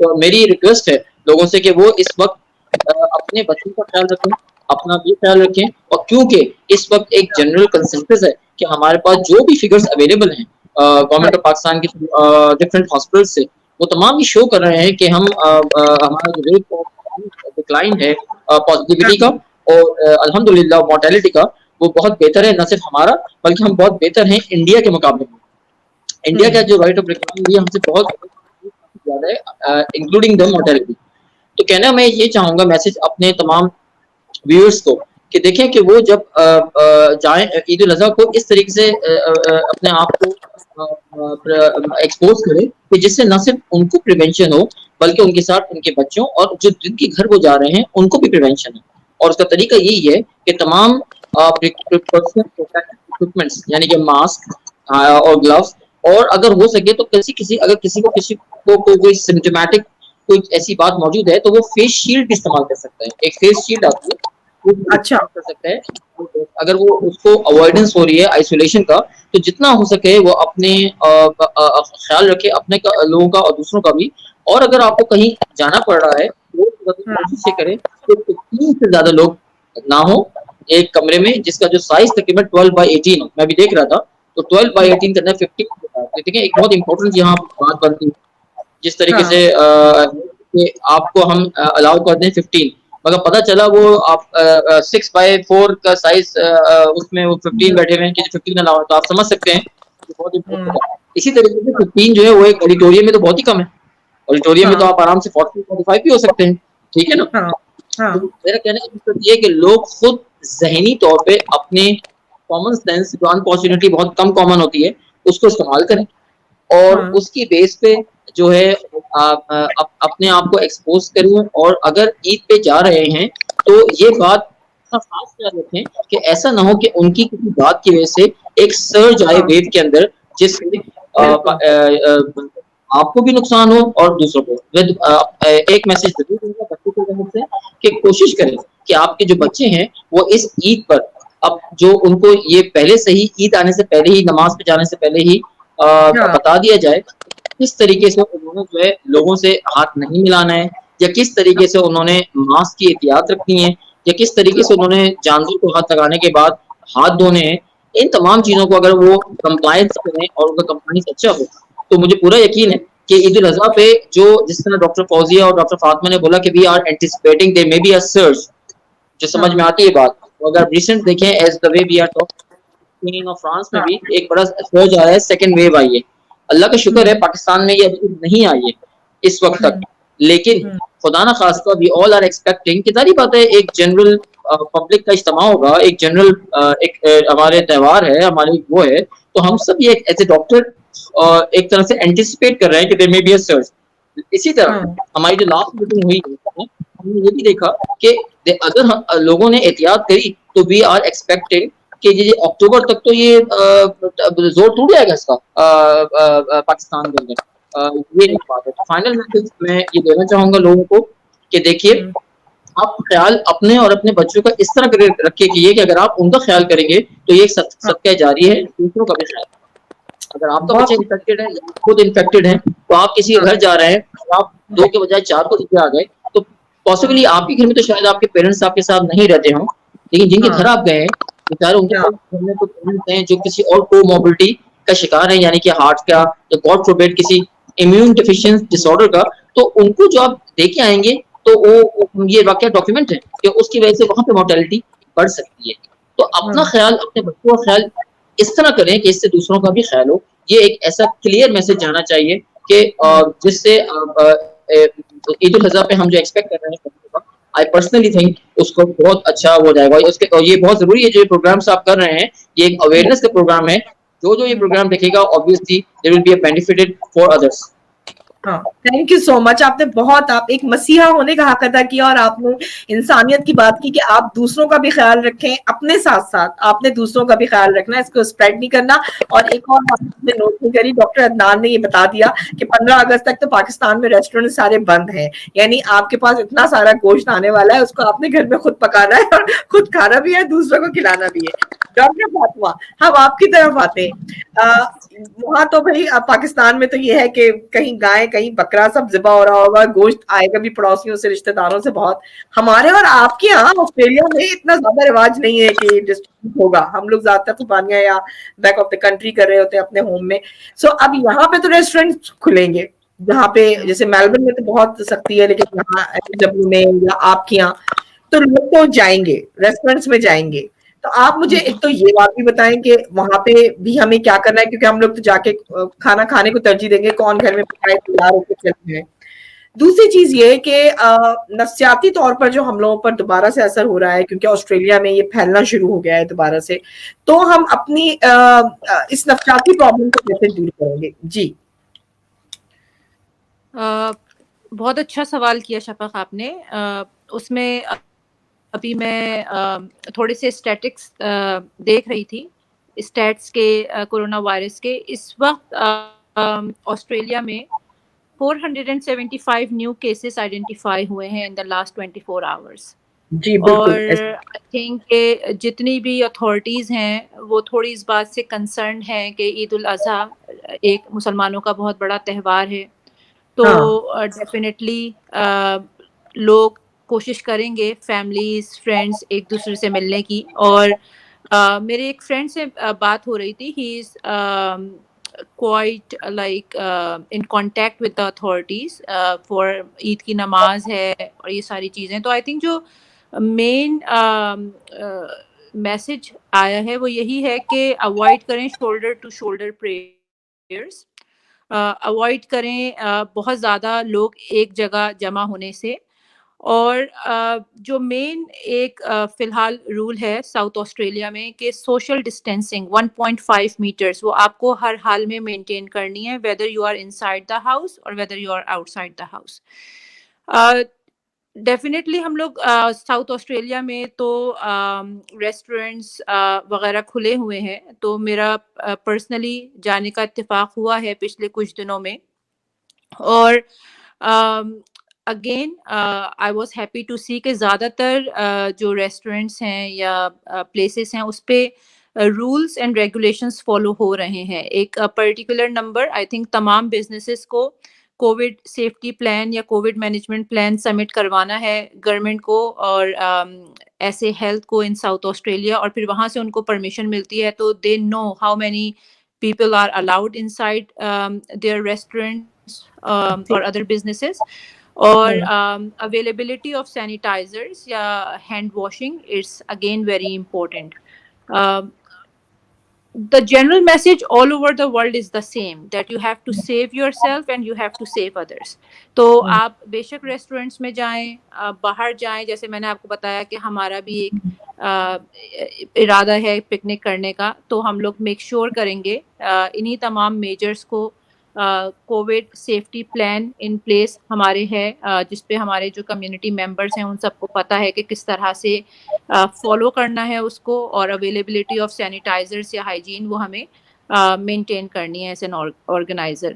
تو میری ریکویسٹ ہے لوگوں سے کہ وہ اس وقت اپنے بچوں کا خیال رکھیں, اپنا بھی خیال رکھیں, اور کیونکہ اس وقت ایک جنرل کنسنسس ہے کہ ہمارے پاس جو بھی فگرز اویلیبل ہیں گورنمنٹ آف پاکستان کی ڈفرینٹ ہاسپٹل سے, وہ تمام یہ شو کر رہے ہیں کہ ہم ہمارا جو ریٹ آف ڈکلائن ہے پازیٹیوٹی کا اور الحمدللہ مورٹیلٹی کا, وہ بہت بہتر ہے. نہ صرف ہمارا بلکہ ہم بہت بہتر ہیں انڈیا کے مقابلے میں. انڈیا کا جو رائٹ آف ڈکلائن ہم سے بہت زیادہ ہے انکلوڈنگ دا مورٹیلٹی. تو کہنا میں یہ چاہوں گا میسج اپنے تمام ویورز کو کہ دیکھیں کہ وہ جب جائیں عید الاضحیٰ کو اس طریقے سے اپنے آپ کو ایکسپوز کریں کہ جس سے نہ صرف ان کو پریونشن ہو بلکہ ان کے ساتھ ان کے بچوں اور جو جن کے گھر وہ جا رہے ہیں ان کو بھی پریونشن ہے. اور اس کا طریقہ یہی ہے کہ تمام اکوپمنٹس یعنی کہ ماسک اور گلوز, اور اگر ہو سکے تو اگر کسی کو کوئی سمپٹومیٹک کوئی ایسی بات موجود ہے تو وہ فیس شیلڈ بھی استعمال کر سکتا ہے. ایک فیس شیلڈ آتی ہے وہ اچھا کر سکتا ہے اگر وہ اس کو اوائڈنس ہو رہی ہے آئسولیشن کا, تو جتنا ہو سکے وہ اپنے خیال رکھے اپنے لوگوں کا اور دوسروں کا بھی. اور اگر آپ کو کہیں جانا پڑ رہا ہے وہ کوشش یہ کریں کہ 3 سے زیادہ لوگ نہ ہو ایک کمرے میں, جس کا جو سائز تقریباً 12/18 میں بھی دیکھ رہا تھا, تو 12/18 کے اندر 15 دیکھیں ایک بہت امپورٹنٹ یہاں بات بنتی ہے. جس طریقے سے آپ کو ہم الاؤ کر دیں 15, مگر پتہ چلا وہ آپ 6/4 کا سائز اس میں وہ 15 بیٹھے ہوئے ہیں کہ 15 الاؤ, تو آپ سمجھ سکتے ہیں بہت امپورٹنٹ ہے. اسی طریقے سے 15 جو ہے وہ ایک آڈیٹوریم میں تو بہت ہی کم ہے. آڈیٹوریم میں تو آپ آرام سے 40-45 بھی ہو سکتے ہیں, ٹھیک ہے نا. تو میرا کہنا یہ ہے کہ لوگ خود ذہنی طور پہ اپنے کامن سینس جو انفارچونیٹلی بہت کم کامن ہوتی ہے اس کو استعمال کریں, اور اس کی بیس پہ جو ہے اپنے آپ کو ایکسپوز کریں. اور اگر عید پہ جا رہے ہیں تو یہ بات خاص خیال رکھیں کہ ایسا نہ ہو کہ ان کی کسی بات کی وجہ سے ایک سرج آئے ویو کے اندر جس سے آپ کو بھی نقصان ہو اور دوسروں کو. ایک میسج ضرور دوں گا بچوں کو سے کہ کوشش کریں کہ آپ کے جو بچے ہیں وہ اس عید پر اب جو ان کو یہ پہلے سے ہی عید آنے سے پہلے ہی نماز پہ جانے سے پہلے ہی بتا دیا جائے کس طریقے سے انہوں نے جو ہے لوگوں سے ہاتھ نہیں ملانا ہے, یا کس طریقے سے انہوں نے ماسک کی احتیاط رکھنی ہے, یا کس طریقے سے انہوں نے جانور کو ہاتھ لگانے کے بعد ہاتھ دھونے ہیں. ان تمام چیزوں کو اگر وہ کمپلائنس کریں اور ان کا کمپلائنس اچھا ہو تو مجھے پورا یقین ہے کہ عید الاضحیٰ پہ جو جس طرح ڈاکٹر فوزیہ اور ڈاکٹر فاطمہ نے بولا کہ we are anticipating there may be a surge, جو سمجھ میں آتی ہے بات. اگر ریسنٹ دیکھیں as the way we are talking of France میں بھی ایک بڑا سرج آیا ہے, سیکنڈ ویو آئی ہے. اللہ کا شکر ہے پاکستان میں یہ ابھی نہیں آئی ہے اس وقت تک, لیکن خدا نہ خواستہ وی آل آر ایکسپیکٹنگ کہ ساری بات ہے ایک جنرل پبلک کا اجتماع ہوگا, ایک جنرل ایک ہمارے تہوار ہے ہماری وہ ہے, تو ہم سب یہ ایز اے ڈاکٹر ایک طرح سے اینٹیسپیٹ کر رہے ہیں کہ دیر مے بی اے سرج. اسی طرح ہماری جو لاسٹ میٹنگ ہوئی ہم نے یہ بھی دیکھا کہ اگر لوگوں نے احتیاط کری تو وی آر ایکسپیکٹنگ کہ یہ اکتوبر تک تو یہ زور ٹوٹ جائے گا اس کا پاکستان کے اندر. یہ ایک بات ہے. فائنل میسج میں یہ دینا چاہوں گا لوگوں کو کہ دیکھیے آپ خیال اپنے اور اپنے بچوں کا اس طرح رکھے کہ اگر آپ ان کا خیال کریں گے تو یہ صدقہ جاری ہے دوسروں کا بھی خیال. اگر آپ کا بچہ انفیکٹڈ ہے یا خود انفیکٹڈ ہے تو آپ کسی کے گھر جا رہے ہیں آپ 2 کے بجائے 4 کو آ گئے تو پاسبلی آپ کے گھر میں تو شاید آپ کے پیرنٹس آپ کے ساتھ نہیں رہتے ہوں, لیکن جن کے گھر آپ گئے ہیں بیچارے ان کے گھر میں تو پیرنٹس ہیں جو کسی اور کو موبلٹی کا شکار ہے, یعنی کہ ہارٹ کا یا گاڈ فوربیڈ کسی امیون ڈیفیشنسی ڈس آرڈر کا, تو ان کو جو آپ دے کے آئیں گے تو وہ یہ واقعہ ڈاکیومنٹ ہے کہ اس کی وجہ سے وہاں پہ مورٹیلٹی بڑھ سکتی ہے. تو اپنا خیال اپنے بچوں کا خیال اس طرح کریں کہ اس سے دوسروں کا بھی خیال ہو. یہ ایک ایسا کلیئر میسج جانا چاہیے کہ جس سے عید الاضحیٰ پہ ہم جو ایکسپیکٹ کر رہے ہیں آئی پرسنلی تھنک اس کو بہت اچھا ہو جائے گا. اور یہ بہت ضروری ہے جو پروگرامس آپ کر رہے ہیں یہ ایک اویئرنیس کا پروگرام ہے. جو یہ پروگرام دیکھے گا obviously there will be a benefited for others. ہاں تھینک یو سو مچ. آپ نے بہت, آپ ایک مسیحا ہونے کا حق ادا کیا اور آپ نے انسانیت کی بات کی کہ آپ دوسروں کا بھی خیال رکھیں, اپنے ساتھ ساتھ آپ نے دوسروں کا بھی خیال رکھنا ہے, اس کو اسپریڈ نہیں کرنا. اور ایک اور بات آپ نے نوٹ نہیں کری, ڈاکٹر عدنان نے یہ بتا دیا کہ 15 اگست تک تو پاکستان میں ریسٹورینٹ سارے بند ہیں, یعنی آپ کے پاس اتنا سارا گوشت آنے والا ہے, اس کو آپ نے گھر میں خود پکانا ہے اور خود کھانا بھی ہے, دوسروں کو کھلانا بھی ہے. ڈاکٹر فاطمہ, ہم آپ کی طرف آتے ہیں. وہاں تو بھائی پاکستان میں تو یہ ہے کہ کہیں گائے کہیں بکرا سب ذبح ہو رہا ہوگا, گوشت آئے گا بھی پڑوسیوں سے رشتہ داروں سے بہت. ہمارے اور آپ کے یہاں آسٹریلیا میں اتنا زیادہ رواج نہیں ہے کہ ڈسٹریبیوٹ ہوگا. ہم لوگ زیادہ تر قربانیاں یا بیک آف دا کنٹری کر رہے ہوتے ہیں اپنے ہوم میں. سو اب یہاں پہ تو ریسٹورینٹ کھلیں گے, جہاں پہ جیسے میلبرن میں تو بہت سختی ہے, لیکن یہاں ایچ میں یا آپ کے یہاں تو لوگ تو جائیں گے, ریسٹورینٹس میں جائیں گے. تو آپ مجھے ایک تو یہ بات بھی بتائیں کہ وہاں پہ بھی ہمیں کیا کرنا ہے, کیونکہ ہم لوگ تو جا کے کھانا کھانے کو ترجیح دیں گے, کون گھر میں پکائے تیار ہو کے چلے ہیں. دوسری چیز یہ کہ نفسیاتی طور پر جو ہم لوگوں پر دوبارہ سے اثر ہو رہا ہے, کیونکہ آسٹریلیا میں یہ پھیلنا شروع ہو گیا ہے دوبارہ سے, تو ہم اپنی اس نفسیاتی پرابلم کو کیسے دور کریں گے؟ جی بہت اچھا سوال کیا شفق آپ نے. اس میں ابھی میں تھوڑے سے اسٹیٹکس دیکھ رہی تھی, اسٹیٹس کے کورونا وائرس کے. اس وقت آسٹریلیا میں 475 نیو کیسز آئیڈینٹیفائی ہوئے ہیں ان دا لاسٹ 24 آورس. جی اور بالکل آئی تھنک کہ جتنی بھی اتھارٹیز ہیں وہ تھوڑی اس بات سے کنسرنڈ ہیں کہ عید الاضحیٰ ایک مسلمانوں کا بہت بڑا تہوار ہے, تو ہاں ڈیفینیٹلی لوگ کوشش کریں گے فیملیز فرینڈس ایک دوسرے سے ملنے کی. اور میرے ایک فرینڈ سے بات ہو رہی تھی, ہی از quite like in contact with the authorities for عید کی نماز ہے اور یہ ساری چیزیں. تو آئی تھنک جو مین میسج آیا ہے وہ یہی ہے کہ اوائڈ کریں shoulder to shoulder prayers, avoid کریں بہت زیادہ لوگ ایک جگہ جمع ہونے سے. اور جو مین ایک فی الحال رول ہے ساؤتھ آسٹریلیا میں کہ سوشل ڈسٹینسنگ 1.5 میٹرس وہ آپ کو ہر حال میں مینٹین کرنی ہے, whether you are inside the house اور whether you are outside the house. Definitely ہم لوگ ساؤتھ آسٹریلیا میں تو ریسٹورینٹس وغیرہ کھلے ہوئے ہیں, تو میرا پرسنلی جانے کا اتفاق ہوا ہے پچھلے کچھ دنوں میں. اور again I was happy to see کہ زیادہ تر جو ریسٹورینٹس ہیں یا پلیسز ہیں اس پہ رولس اینڈ ریگولیشنس فالو ہو رہے ہیں. ایک پرٹیکولر نمبر آئی تھنک تمام بزنسز کو کووڈ سیفٹی پلان یا کووڈ مینجمنٹ پلان سبمٹ کروانا ہے گورنمنٹ کو اور ایسے ہیلتھ کو ان ساؤتھ آسٹریلیا, اور پھر وہاں سے ان کو پرمیشن ملتی ہے تو they know how many people are allowed inside their restaurants or other businesses. اور availability of sanitizers یا hand washing is again very important. The general message all over the world is the same, that you have to save yourself and you have to save others. تو آپ بے شک ریسٹورینٹس میں جائیں, باہر جائیں, جیسے میں نے آپ کو بتایا کہ ہمارا بھی ایک ارادہ ہے پکنک کرنے کا, تو ہم لوگ میک شور کریں گے انہی تمام میجرز کو. Covid safety plan in place ہمارے ہے, جس پہ ہمارے جو کمیونٹی ممبرس ہیں ان سب کو پتہ ہے کہ کس طرح سے فالو کرنا ہے اس کو, اور اویلیبلٹی آف سینیٹائزرس یا ہائیجین وہ ہمیں مینٹین کرنی ہے ایز این آرگنائزر.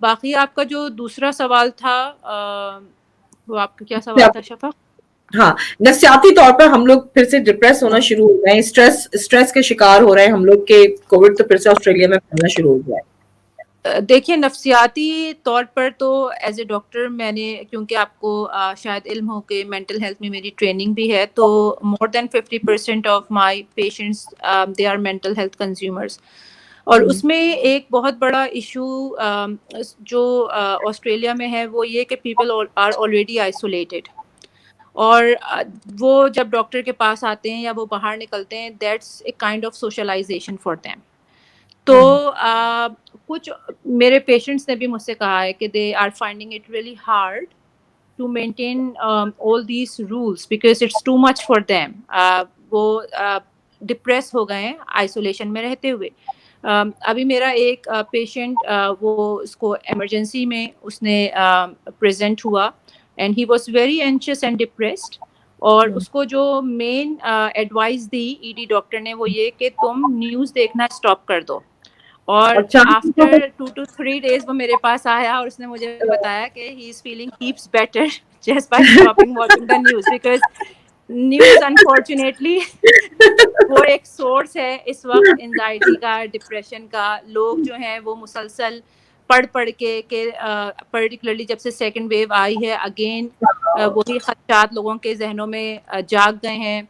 باقی آپ کا جو دوسرا سوال تھا وہ آپ کا کیا سوال تھا شفق؟ ہاں, نفسیاتی طور پر ہم لوگ پھر سے ڈپریس ہونا شروع ہو گئے ہیں, اسٹریس کے شکار ہو رہے ہیں ہم لوگ کہ کووڈ تو پھر سے آسٹریلیا میں پھیلنا شروع ہو گیا ہے. دیکھیے نفسیاتی طور پر تو ایز اے ڈاکٹر میں نے, کیونکہ آپ کو شاید علم ہو کہ مینٹل ہیلتھ میں میری ٹریننگ بھی ہے, تو more than 50% of my patients they are mental health consumers. اور اس میں ایک بہت بڑا ایشو جو آسٹریلیا میں ہے وہ یہ کہ پیپل آر آلریڈی آئسولیٹڈ, اور وہ جب ڈاکٹر کے پاس آتے ہیں یا وہ باہر نکلتے ہیں that's a kind of socialisation for them. تو کچھ میرے پیشنٹس نے بھی مجھ سے کہا ہے کہ they are finding it really hard to maintain all these rules because it's too much for them. وہ ڈپریس ہو گئے ہیں آئسولیشن میں رہتے ہوئے. ابھی میرا ایک پیشنٹ وہ اس کو ایمرجنسی میں اس نے پریزنٹ ہوا and he was very anxious and depressed, اور اس کو جو main advice the E D doctor نے وہ یہ کہ تم نیوز دیکھنا اسٹاپ کر دو. اور اچھا آفٹر 2 to 3 days وہ میرے پاس آیا اور اس نے مجھے بتایا کہ he is feeling heaps better just by stopping watching the news, because news unfortunately وہ ایک سورس ہے اس وقت انزائٹی کا, ڈپریشن کا. لوگ جو ہیں وہ مسلسل پڑھ کے کہ پرٹیکولرلی جب سے سیکنڈ ویو آئی ہے اگین وہی خدشات لوگوں کے ذہنوں میں جاگ گئے ہیں.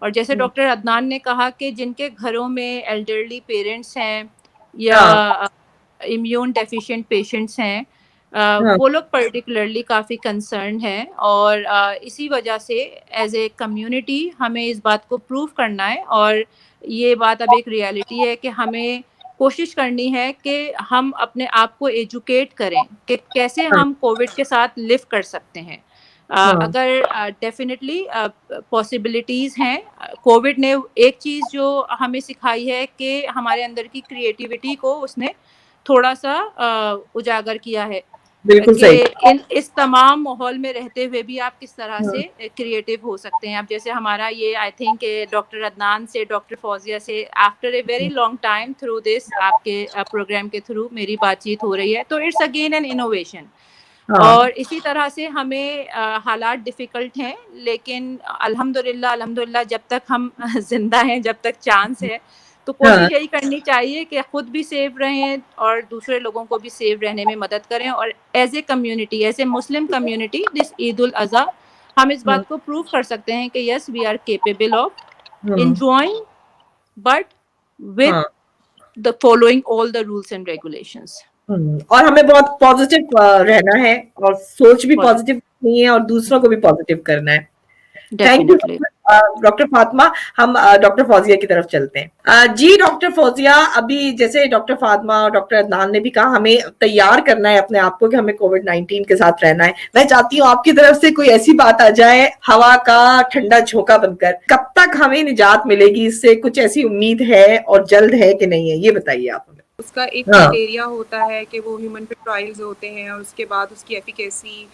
اور جیسے ڈاکٹر عدنان نے کہا کہ جن کے گھروں میں ایلڈرلی پیرنٹس ہیں یا امیون ڈیفیشینٹ پیشنٹس ہیں وہ لوگ پرٹیکولرلی کافی کنسرن ہیں, اور اسی وجہ سے ایز اے کمیونٹی ہمیں اس بات کو پروو کرنا ہے, اور یہ بات اب ایک ریالٹی ہے کہ ہمیں کوشش کرنی ہے کہ ہم اپنے آپ کو ایجوکیٹ کریں کہ کیسے ہم کووڈ کے ساتھ لیو کر سکتے ہیں. اگر ڈیفینیٹلی پاسبلٹیز ہیں. کووڈ نے ایک چیز جو ہمیں سکھائی ہے کہ ہمارے اندر کی کریٹیوٹی کو اس نے تھوڑا سا اجاگر کیا ہے بالکل کہ صحیح. اس تمام ماحول میں رہتے ہوئے بھی آپ کس طرح سے کریٹیو ہو سکتے ہیں. اب جیسے ہمارا یہ آئی تھنک کہ ڈاکٹر عدنان سے ڈاکٹر فوزیہ سے after a very long time through this آپ کے پروگرام کے تھرو میری بات چیت ہو رہی ہے, تو اٹس اگین این انوویشن. اور اسی طرح سے ہمیں حالات ڈیفیکلٹ ہیں لیکن الحمدللہ جب تک ہم زندہ ہیں, جب تک چانس ہے, تو کوشش یہی کرنی چاہیے کہ خود بھی سیف رہیں اور دوسرے لوگوں کو بھی سیف رہنے میں مدد کریں. اور as a community, as a Muslim community, this Eid al Adha ہم اس بات کو پروو کر سکتے ہیں کہ yes we are capable of enjoying but with the following all the rules and regulations. اور ہمیں بہت پازیٹیو رہنا ہے اور سوچ بھی پازیٹیو نہیں ہے اور دوسروں کو بھی پازیٹیو کرنا ہے. Thank you doctor Fatima. ہم ڈاکٹر فوزیہ کی طرف چلتے ہیں. جی ڈاکٹر فوزیہ, ابھی جیسے ڈاکٹر فاطمہ اور ڈاکٹر عدنان نے بھی کہا ہمیں تیار کرنا ہے اپنے آپ کو کہ ہمیں کووڈ-19 کے ساتھ رہنا ہے. میں چاہتی ہوں آپ کی طرف سے کوئی ایسی بات آ جائے ہوا کا ٹھنڈا جھونکا بن کر, کب تک ہمیں نجات ملے گی اس سے؟ کچھ ایسی امید ہے اور جلد ہے کہ نہیں ہے, یہ بتائیے آپ ہمیں. اس کا ایک کرائٹیریا ہوتا ہے کہ وہ ہیومن پہ ٹرائلز ہوتے ہیں اور اس کے بعد اس کی ایفیکیسی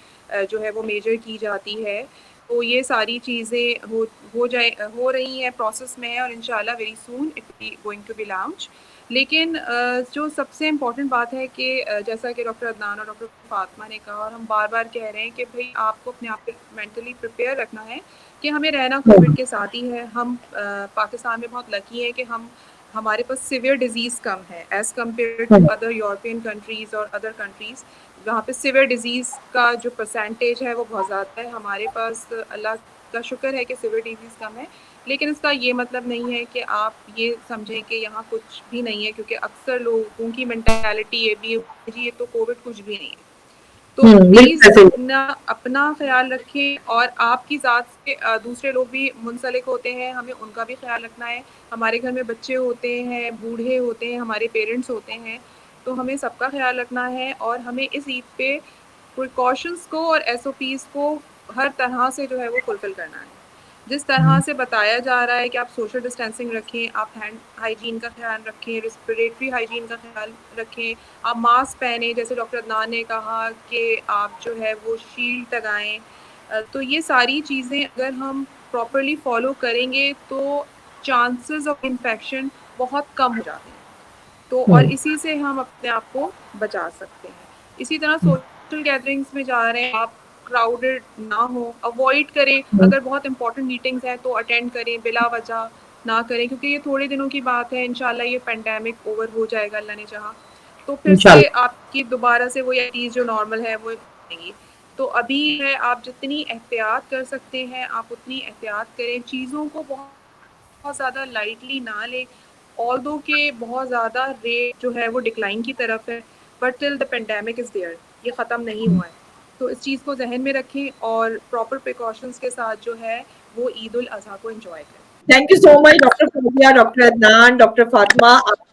جو ہے وہ میجر کی جاتی ہے. تو یہ ساری چیزیں ہو رہی ہیں, پروسیس میں ہے, اور انشاءاللہ very soon it be going to be launch. لیکن جو سب سے امپورٹنٹ بات ہے کہ جیسا کہ ڈاکٹر عدنان اور ڈاکٹر فاطمہ نے کہا, اور ہم بار بار کہہ رہے ہیں کہ بھئی آپ کو اپنے آپ کو مینٹلی پریپیئر رکھنا ہے کہ ہمیں رہنا کووڈ کے ساتھ ہی ہے. ہم پاکستان میں بہت لکی ہیں کہ ہمارے پاس سیویئر ڈیزیز کم ہے as compare to other European countries اور ادر کنٹریز. وہاں پہ سیویئر ڈیزیز کا جو پرسنٹیج ہے وہ بہت زیادہ ہے. ہمارے پاس اللہ کا شکر ہے کہ سیویئر ڈیزیز کم ہے, لیکن اس کا یہ مطلب نہیں ہے کہ آپ یہ سمجھیں کہ یہاں کچھ بھی نہیں ہے, کیونکہ اکثر لوگوں کی مینٹیلٹی یہ بھی ہے جی یہ تو کووڈ کچھ بھی نہیں ہے. تو پلیز اپنا خیال رکھیں, اور آپ کی ذات سے دوسرے لوگ بھی منسلک ہوتے ہیں, ہمیں ان کا بھی خیال رکھنا ہے. ہمارے گھر میں بچے ہوتے ہیں, بوڑھے ہوتے ہیں, ہمارے پیرنٹس ہوتے ہیں, تو ہمیں سب کا خیال رکھنا ہے. اور ہمیں اس عید پہ پریکاشنس کو اور ایس او پیز کو ہر طرح سے جو ہے وہ فلفل کرنا ہے. جس طرح سے بتایا جا رہا ہے کہ آپ سوشل ڈسٹینسنگ رکھیں, آپ ہینڈ ہائیجین کا خیال رکھیں, ریسپریٹری ہائیجین کا خیال رکھیں, آپ ماسک پہنیں, جیسے ڈاکٹر عدنان نے کہا کہ آپ جو ہے وہ شیلڈ لگائیں. تو یہ ساری چیزیں اگر ہم پراپرلی فالو کریں گے تو چانسز آف انفیکشن بہت کم ہو جاتے ہیں. تو اور اسی سے ہم اپنے آپ کو بچا سکتے ہیں. اسی طرح سوشل گیدرنگس میں جا رہے ہیں, آپ کراؤڈڈ نہ ہو, اوائڈ کریں. اگر بہت امپورٹنٹ میٹنگز ہیں تو اٹینڈ کریں, بلا وجہ نہ کریں, کیونکہ یہ تھوڑے دنوں کی بات ہے. انشاءاللہ یہ پینڈیمک اوور ہو جائے گا اللہ نے چاہا, تو پھر سے آپ کی دوبارہ سے وہ چیز جو نارمل ہے وہ بنے گی. تو ابھی ہے آپ جتنی احتیاط کر سکتے ہیں آپ اتنی احتیاط کریں. چیزوں کو بہت زیادہ لائٹلی نہ لیں, آلدو کہ بہت زیادہ ریٹ جو ہے وہ ڈکلائن کی طرف ہے, but till the pandemic is there, یہ ختم نہیں ہوا ہے. تو اس چیز کو ذہن میں رکھیں اور پراپر پریکاشنس کے ساتھ جو ہے وہ عید الاضحیٰ کو انجوائے کریں. Thank you so much doctor Fouzia, doctor Adnan, doctor Fatima.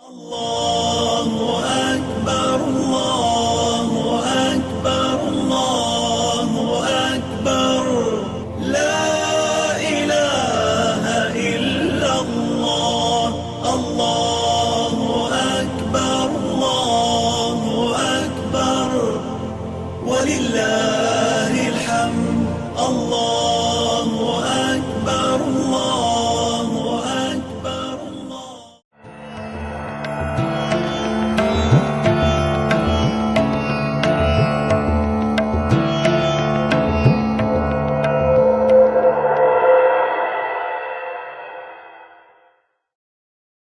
الله